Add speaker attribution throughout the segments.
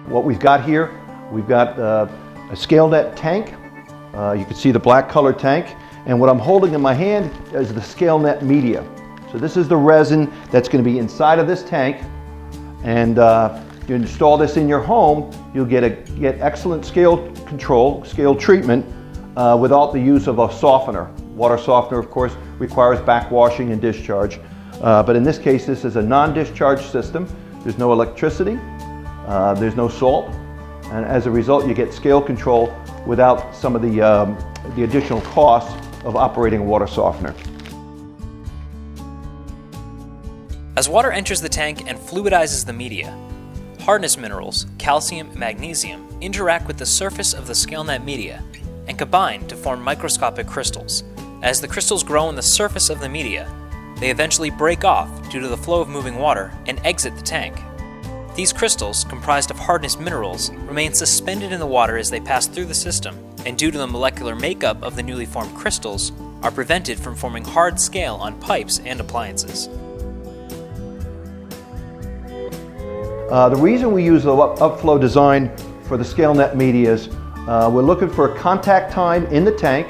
Speaker 1: what we've got here, we've got a ScaleNet tank. You can see the black colored tank. And what I'm holding in my hand is the ScaleNet media. So this is the resin that's going to be inside of this tank. And you install this in your home, you'll get excellent scale control, scale treatment without the use of a softener. Water softener, of course, requires backwashing and discharge. But in this case, this is a non-discharge system. There's no electricity, there's no salt, and as a result, you get scale control without some of the additional costs of operating a water softener.
Speaker 2: As water enters the tank and fluidizes the media, hardness minerals, calcium and magnesium, interact with the surface of the ScaleNet media and combine to form microscopic crystals. As the crystals grow on the surface of the media, they eventually break off due to the flow of moving water and exit the tank. These crystals, comprised of hardness minerals, remain suspended in the water as they pass through the system, and due to the molecular makeup of the newly formed crystals, are prevented from forming hard scale on pipes and appliances.
Speaker 1: The reason we use the upflow design for the ScaleNet media is we're looking for a contact time in the tank,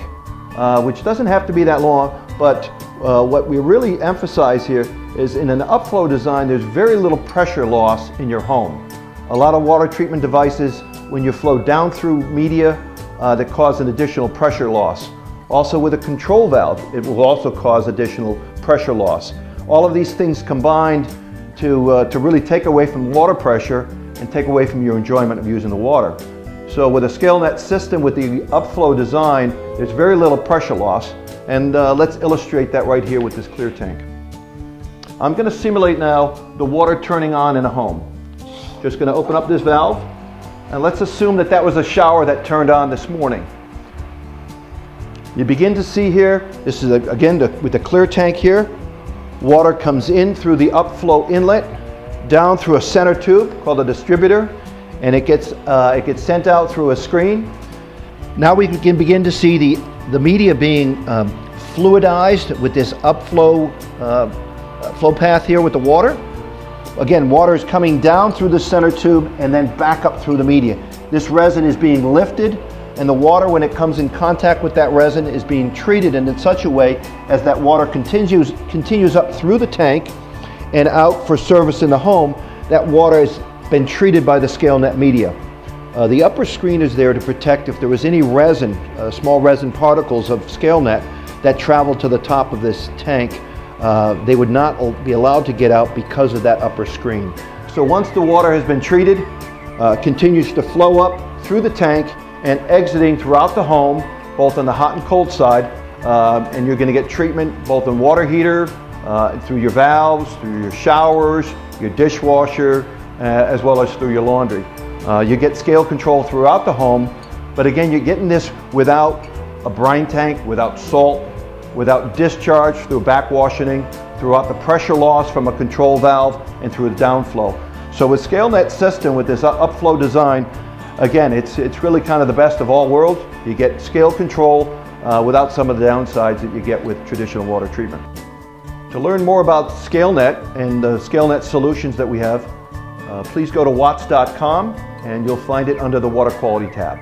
Speaker 1: which doesn't have to be that long, but what we really emphasize here is in an upflow design, there's very little pressure loss in your home. A lot of water treatment devices, when you flow down through media, that cause an additional pressure loss. Also with a control valve, it will also cause additional pressure loss. All of these things combined to really take away from water pressure and take away from your enjoyment of using the water. So with a ScaleNet system with the upflow design, there's very little pressure loss. And let's illustrate that right here with this clear tank. I'm going to simulate now the water turning on in a home. Just going to open up this valve, and let's assume that that was a shower that turned on this morning. You begin to see here, this is again with the clear tank here, water comes in through the upflow inlet, down through a center tube called a distributor, and it gets sent out through a screen. Now we can begin to see the media being fluidized with this upflow flow path here with the water. Again, water is coming down through the center tube and then back up through the media. This resin is being lifted, and the water, when it comes in contact with that resin, is being treated in such a way as that water continues up through the tank and out for service in the home. That water has been treated by the ScaleNet media. The upper screen is there to protect if there was any resin, small resin particles of ScaleNet that travel to the top of this tank. They would not be allowed to get out because of that upper screen. So once the water has been treated, continues to flow up through the tank and exiting throughout the home, both on the hot and cold side, and you're going to get treatment both in water heater, through your valves, through your showers, your dishwasher, as well as through your laundry. You get scale control throughout the home, but again, you're getting this without a brine tank, without salt, without discharge through backwashing, throughout the pressure loss from a control valve, and through the downflow. So with ScaleNet system, with this upflow design, again, it's really kind of the best of all worlds. You get scale control without some of the downsides that you get with traditional water treatment. To learn more about ScaleNet and the ScaleNet solutions that we have, please go to watts.com and you'll find it under the Water Quality tab.